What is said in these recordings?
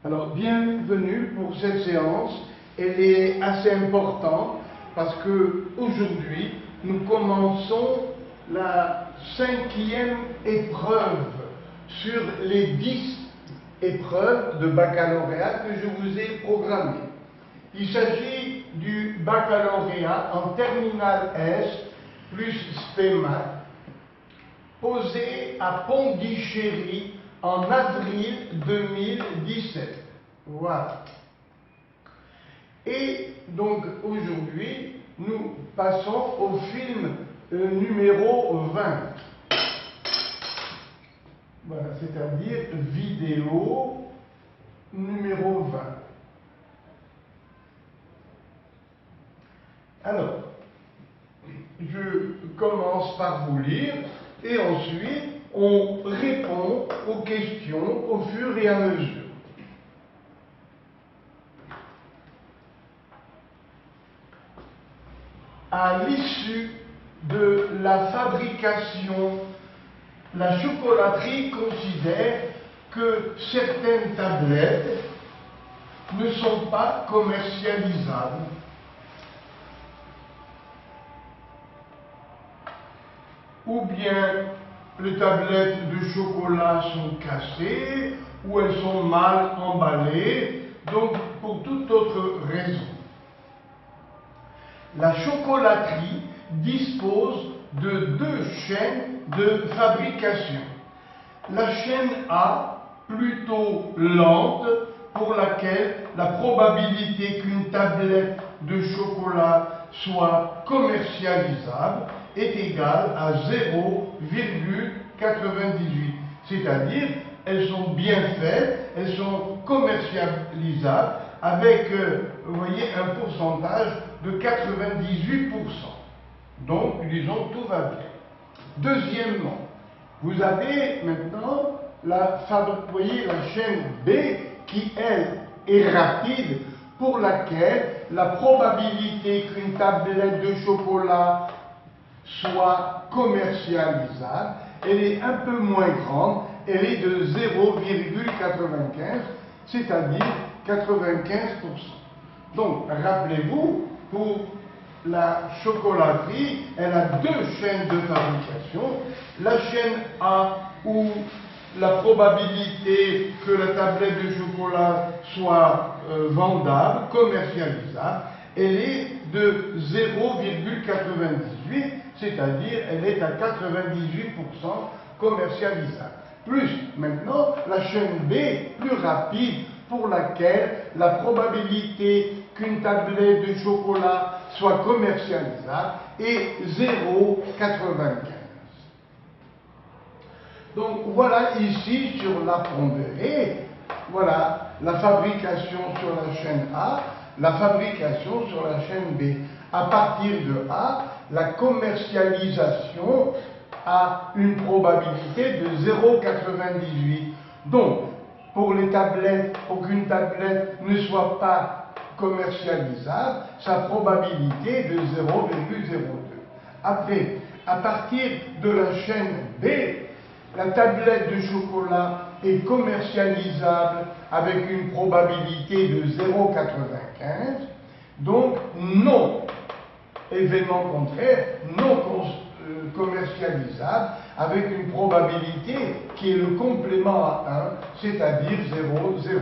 Alors, bienvenue pour cette séance. Elle est assez importante parce que aujourd'hui, nous commençons la 5e épreuve sur les 10 épreuves de baccalauréat que je vous ai programmées. Il s'agit du baccalauréat en terminale S plus SPEMAT, posé à Pondichéry en avril 2017. Voilà. Et donc aujourd'hui, nous passons au film numéro 20. Voilà, c'est-à-dire vidéo numéro 20. Alors, je commence par vous lire et ensuite on répond aux questions au fur et à mesure. À l'issue de la fabrication, la chocolaterie considère que certaines tablettes ne sont pas commercialisables. Ou bien les tablettes de chocolat sont cassées, ou elles sont mal emballées, donc pour toute autre raison. La chocolaterie dispose de 2 chaînes de fabrication. La chaîne A, plutôt lente, pour laquelle la probabilité qu'une tablette de chocolat soit commercialisable est égale à 0,98. C'est-à-dire, elles sont bien faites, elles sont commercialisables avec, vous voyez, un pourcentage de 98%. Donc, disons, tout va bien. Deuxièmement, vous avez maintenant vous voyez, la chaîne B qui, elle, est rapide, pour laquelle la probabilité qu'une tablette de chocolat soit commercialisable, elle est un peu moins grande, elle est de 0,95, c'est-à-dire 95%. Donc, rappelez-vous, pour la chocolaterie, elle a 2 chaînes de fabrication. La chaîne A, où la probabilité que la tablette de chocolat soit vendable, commercialisable, elle est de 0,98, c'est-à-dire elle est à 98% commercialisable. Plus maintenant la chaîne B, plus rapide, pour laquelle la probabilité qu'une tablette de chocolat soit commercialisable est 0,95. Donc voilà ici sur la pondérée, voilà la fabrication sur la chaîne A, la fabrication sur la chaîne B. À partir de A, la commercialisation a une probabilité de 0,98. Donc, pour les tablettes, pour qu'une tablette ne soit pas commercialisable, sa probabilité est de 0,02. Après, à partir de la chaîne B, la tablette de chocolat est commercialisable avec une probabilité de 0,95, donc non, événement contraire, non commercialisable, avec une probabilité qui est le complément à 1, c'est-à-dire 0,05.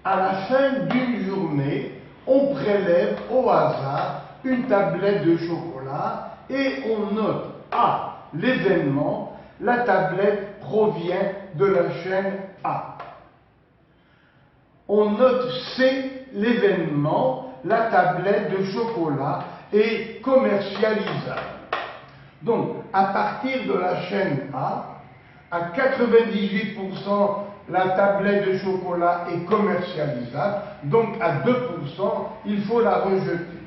À la fin d'une journée, on prélève au hasard une tablette de chocolat et on note A, l'événement, la tablette provient de la chaîne A. On note C, l'événement, la tablette de chocolat est commercialisable. Donc, à partir de la chaîne A, à 98%, la tablette de chocolat est commercialisable, donc à 2%, il faut la rejeter.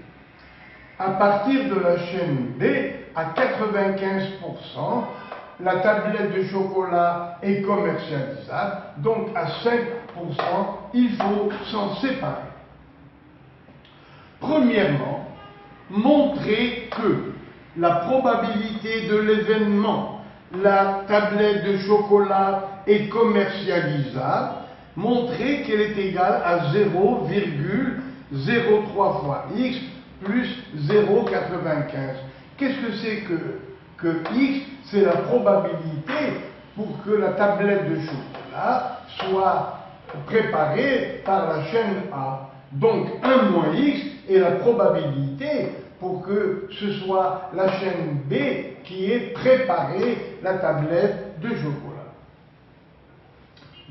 À partir de la chaîne B, à 95%, la tablette de chocolat est commercialisable, donc à 5%, il faut s'en séparer. Premièrement, montrer que la probabilité de l'événement, la tablette de chocolat est commercialisable, montrez qu'elle est égale à 0,03 fois x plus 0,95. Qu'est-ce que c'est que x? C'est la probabilité pour que la tablette de chocolat soit préparée par la chaîne A. Donc 1 moins x est la probabilité pour que ce soit la chaîne B qui ait préparé la tablette de chocolat.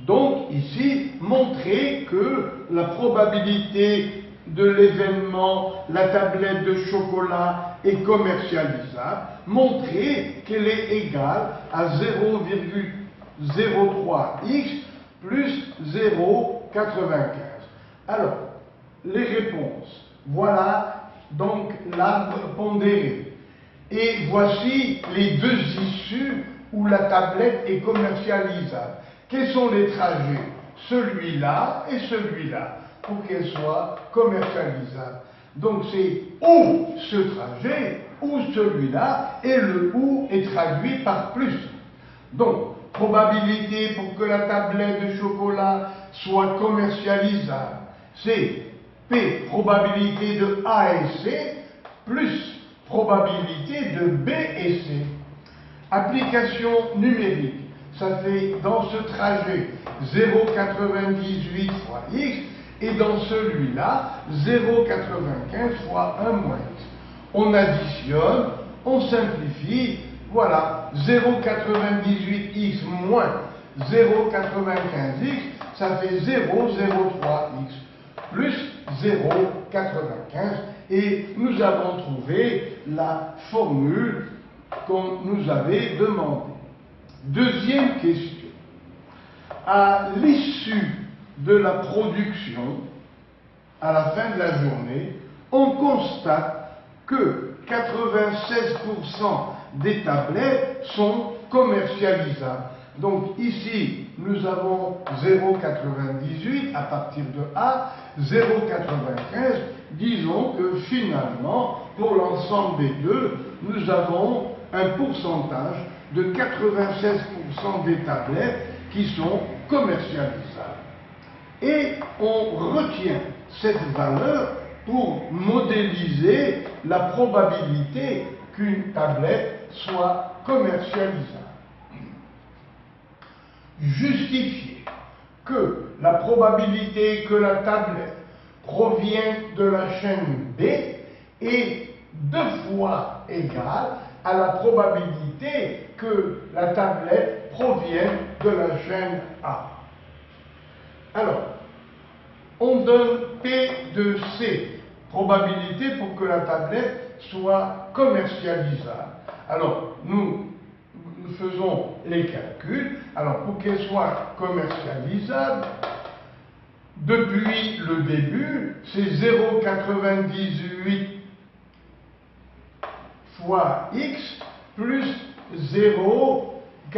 Donc ici, montrez que la probabilité de l'événement, la tablette de chocolat est commercialisable, montrez qu'elle est égale à 0,03x plus 0,95. Alors, les réponses. Voilà donc l'arbre pondéré. Et voici les deux issues où la tablette est commercialisable. Quels sont les trajets? Celui-là et celui-là, pour qu'elle soit commercialisable. Donc c'est ou ce trajet, ou celui-là, et le ou est traduit par plus. Donc, probabilité pour que la tablette de chocolat soit commercialisable, c'est P, probabilité de A et C, plus probabilité de B et C. Application numérique, ça fait dans ce trajet 0,98 fois x, et dans celui-là 0,95 fois 1 moins x. On additionne, on simplifie, voilà, 0,98x moins 0,95x, ça fait 0,03x plus 0,95, et nous avons trouvé la formule qu'on nous avait demandée. Deuxième question. À l'issue de la production, à la fin de la journée, on constate que 96% des tablettes sont commercialisables. Donc ici, nous avons 0,98 à partir de A, 0,95. Disons que finalement, pour l'ensemble des deux, nous avons un pourcentage de 96% des tablettes qui sont commercialisables. Et on retient cette valeur pour modéliser la probabilité qu'une tablette soit commercialisable. Justifier que la probabilité que la tablette provient de la chaîne B est 2 fois égale à la probabilité que la tablette provienne de la chaîne A. Alors, on donne P de C, probabilité pour que la tablette soit commercialisable. Alors, nous faisons les calculs. Alors, pour qu'elle soit commercialisable, depuis le début, c'est 0,98 fois x plus 0,95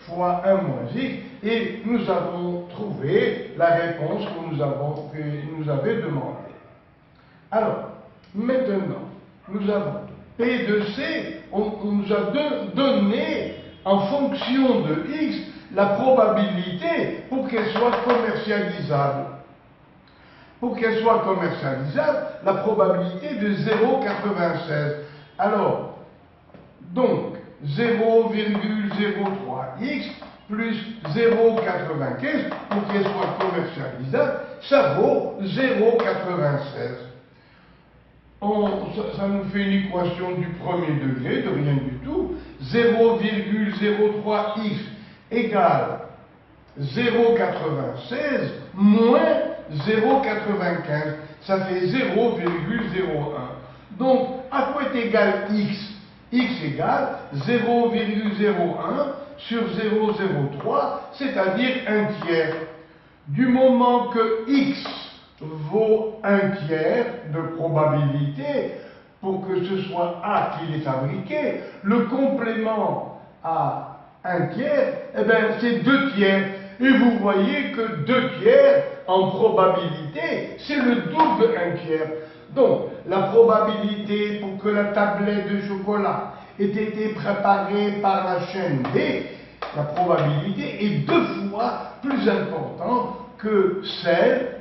fois 1 moins x, et nous avons trouvé la réponse que nous avait demandée. Alors, maintenant, nous avons P de C, on nous a donné en fonction de x la probabilité pour qu'elle soit commercialisable. Pour qu'elle soit commercialisable, la probabilité de 0,96. Alors, donc, 0,03x plus 0,95, pour qu'elle soit commercialisable, ça vaut 0,96. Ça nous fait une équation du premier degré, de rien du tout. 0,03x égale 0,96 moins 0,95. Ça fait 0,01. Donc, à quoi est égal x? X égale 0,01 sur 0,03, c'est-à-dire 1/3. Du moment que x vaut 1/3 de probabilité, pour que ce soit A qui l'ait fabriqué, le complément à 1/3, eh bien, c'est 2/3. Et vous voyez que 2/3 en probabilité, c'est le double de 1/3. Donc, la probabilité pour que la tablette de chocolat ait été préparé par la chaîne B, la probabilité est 2 fois plus importante que celle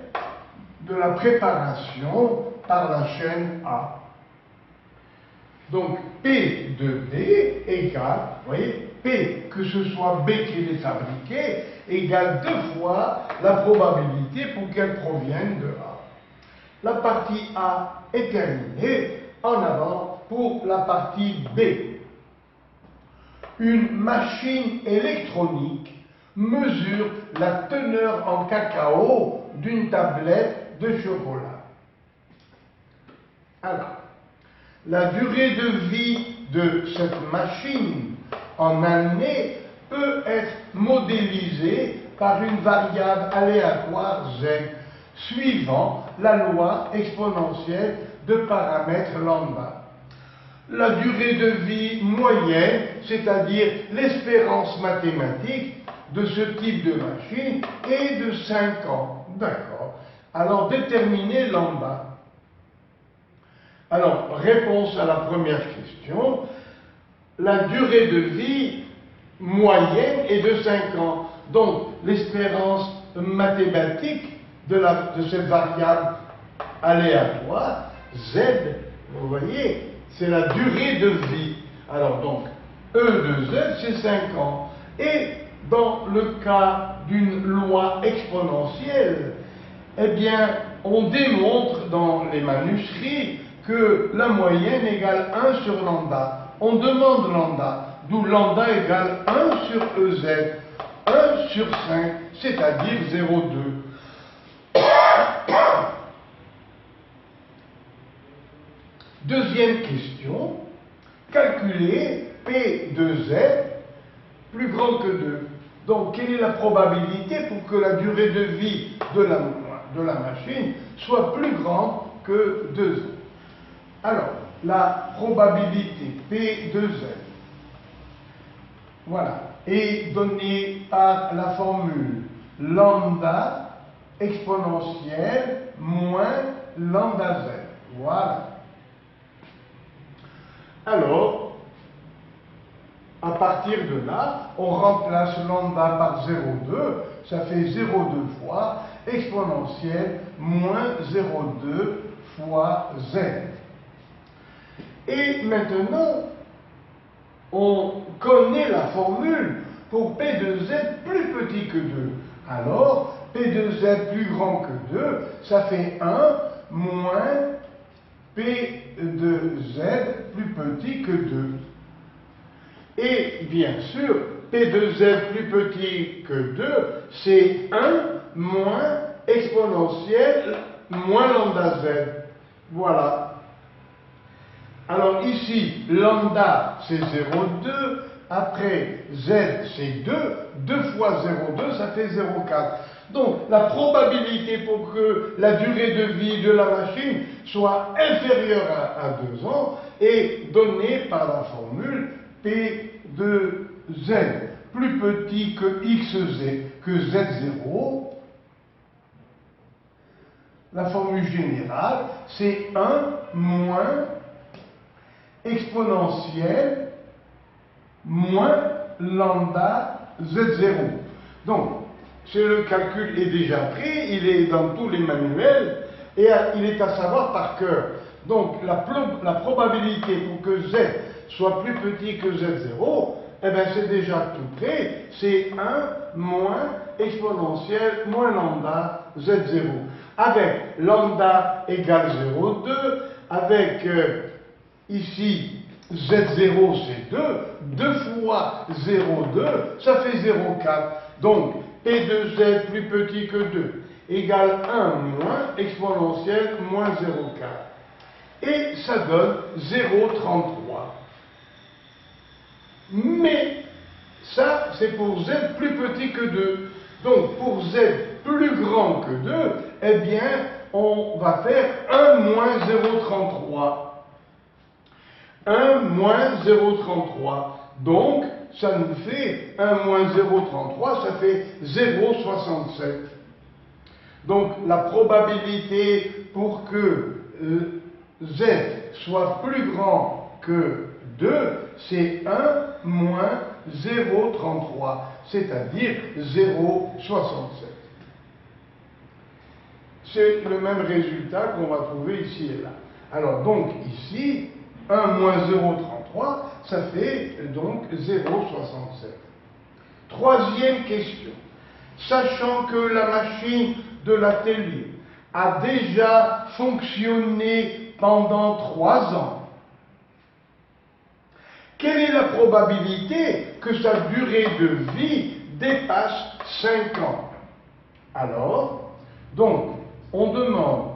de la préparation par la chaîne A. Donc P de B égale, vous voyez, P, que ce soit B qui l'ait fabriqué, égale 2 fois la probabilité pour qu'elle provienne de A. La partie A est terminée. En avant pour la partie B. Une machine électronique mesure la teneur en cacao d'une tablette de chocolat. Alors, la durée de vie de cette machine en années peut être modélisée par une variable aléatoire Z, suivant la loi exponentielle de paramètres lambda. La durée de vie moyenne, c'est-à-dire l'espérance mathématique de ce type de machine, est de 5 ans. D'accord. Alors, déterminez lambda. Alors, réponse à la première question. La durée de vie moyenne est de 5 ans. Donc, l'espérance mathématique de cette variable aléatoire, Z, vous voyez, c'est la durée de vie. Alors donc, E de Z, c'est 5 ans. Et dans le cas d'une loi exponentielle, eh bien, on démontre dans les manuscrits que la moyenne égale 1 sur lambda. On demande lambda, d'où lambda égale 1 sur EZ, 1 sur 5, c'est-à-dire 0,2. Deuxième question, calculer P de Z plus grand que 2. Donc, quelle est la probabilité pour que la durée de vie de la machine soit plus grande que 2 ans? Alors, la probabilité P de Z, voilà, est donnée par la formule lambda exponentielle moins lambda Z. Voilà. Alors, à partir de là, on remplace lambda par 0,2, ça fait 0,2 fois exponentielle moins 0,2 fois Z. Et maintenant, on connaît la formule pour P de Z plus petit que 2. Alors, P de Z plus grand que 2, ça fait 1 moins P de Z plus petit que 2. Et bien sûr, P de Z plus petit que 2, c'est 1 moins exponentielle moins lambda Z. Voilà. Alors ici, lambda c'est 0,2, après Z c'est 2, 2 fois 0,2 ça fait 0,4. Donc la probabilité pour que la durée de vie de la machine soit inférieure à 2 ans est donnée par la formule P de Z plus petit que XZ, que Z0. La formule générale, c'est 1 moins exponentielle moins lambda Z0. Donc, le calcul est déjà pris, il est dans tous les manuels, et il est à savoir par cœur. Donc, la probabilité pour que Z soit plus petit que Z0, eh bien, c'est déjà tout prêt, c'est 1 moins exponentielle moins lambda Z0. Avec lambda égale 0,2, avec ici Z0 c'est 2, 2 fois 0,2, ça fait 0,4. Donc, P de Z plus petit que 2 égale 1 moins exponentielle moins 0,4. Et ça donne 0,33. Mais ça, c'est pour Z plus petit que 2. Donc, pour Z plus grand que 2, eh bien, on va faire 1 moins 0,33. 1 moins 0,33. Donc, ça nous fait 1 moins 0,33, ça fait 0,67. Donc, la probabilité pour que Z soit plus grand que 2, c'est 1 moins 0,33, c'est-à-dire 0,67. C'est le même résultat qu'on va trouver ici et là. Alors donc ici, 1 moins 0,33, ça fait donc 0,67. Troisième question. Sachant que la machine de l'atelier a déjà fonctionné pendant 3 ans, quelle est la probabilité que sa durée de vie dépasse 5 ans? Alors, donc, on demande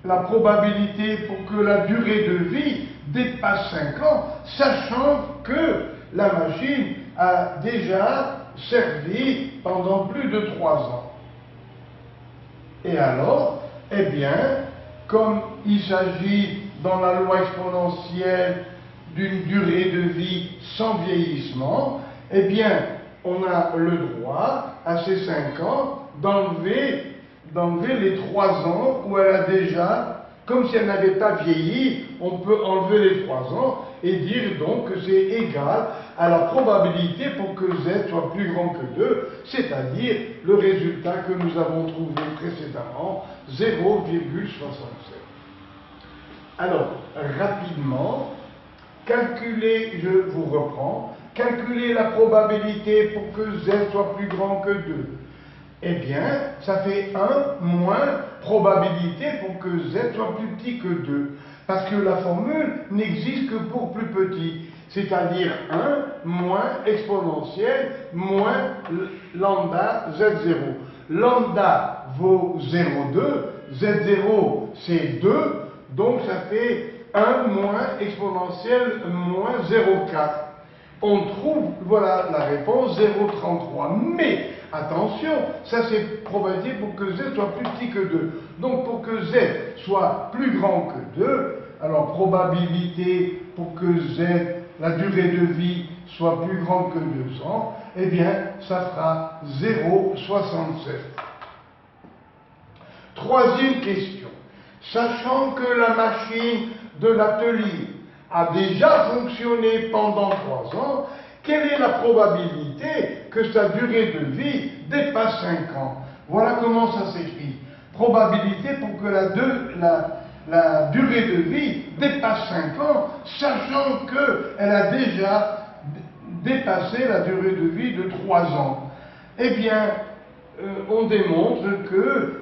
la probabilité pour que la durée de vie dépasse 5 ans, sachant que la machine a déjà servi pendant plus de 3 ans. Et alors, eh bien, comme il s'agit dans la loi exponentielle d'une durée de vie sans vieillissement, eh bien, on a le droit, à ces 5 ans, d'enlever les 3 ans où elle a déjà, comme si elle n'avait pas vieilli, on peut enlever les 3 ans et dire donc que c'est égal à la probabilité pour que Z soit plus grand que 2, c'est-à-dire le résultat que nous avons trouvé précédemment, 0,67. Alors, rapidement, calculez, je vous reprends, calculez la probabilité pour que Z soit plus grand que 2. Eh bien, ça fait 1 moins probabilité pour que Z soit plus petit que 2. Parce que la formule n'existe que pour plus petit. C'est-à-dire 1 moins exponentielle moins lambda Z0. Lambda vaut 0,2, Z0 c'est 2, donc ça fait 1 moins exponentielle moins 0,4. On trouve, voilà la réponse, 0,33. Mais, attention, ça c'est probabilité pour que Z soit plus petit que 2. Donc pour que Z soit plus grand que 2, alors probabilité pour que Z, la durée de vie, soit plus grande que 200, eh bien ça fera 0,67. Troisième question. Sachant que la machine de l'atelier a déjà fonctionné pendant 3 ans, quelle est la probabilité que sa durée de vie dépasse 5 ans? Voilà comment ça s'écrit. Probabilité pour que la durée de vie dépasse 5 ans, sachant qu'elle a déjà dépassé la durée de vie de 3 ans. Eh bien, on démontre que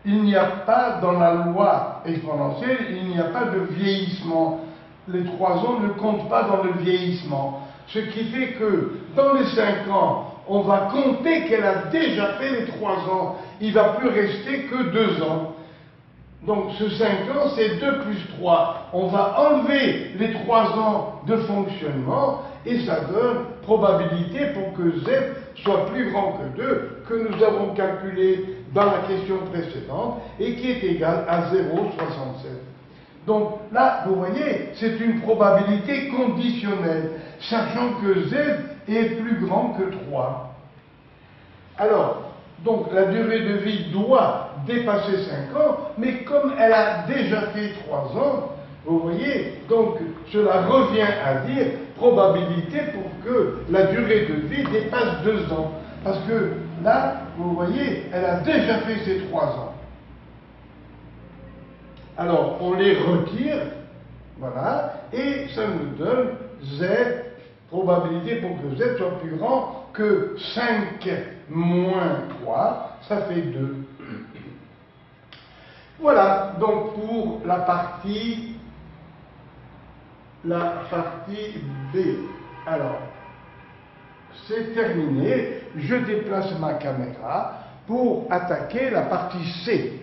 il n'y a pas dans la loi exponentielle, il n'y a pas de vieillissement. Les 3 ans ne comptent pas dans le vieillissement. Ce qui fait que dans les 5 ans, on va compter qu'elle a déjà fait les 3 ans. Il ne va plus rester que 2 ans. Donc ce 5 ans, c'est 2 plus 3. On va enlever les 3 ans de fonctionnement et ça donne probabilité pour que Z soit plus grand que 2, que nous avons calculé dans la question précédente et qui est égal à 0,67. Donc là, vous voyez, c'est une probabilité conditionnelle, sachant que Z est plus grand que 3. Alors, donc la durée de vie doit dépasser 5 ans, mais comme elle a déjà fait 3 ans, vous voyez, donc cela revient à dire probabilité pour que la durée de vie dépasse 2 ans. Parce que là, vous voyez, elle a déjà fait ses 3 ans. Alors, on les retire, voilà, et ça nous donne Z, probabilité pour que Z soit plus grand que 5 moins 3, ça fait 2. Voilà, donc pour la partie B. Alors, c'est terminé, je déplace ma caméra pour attaquer la partie C.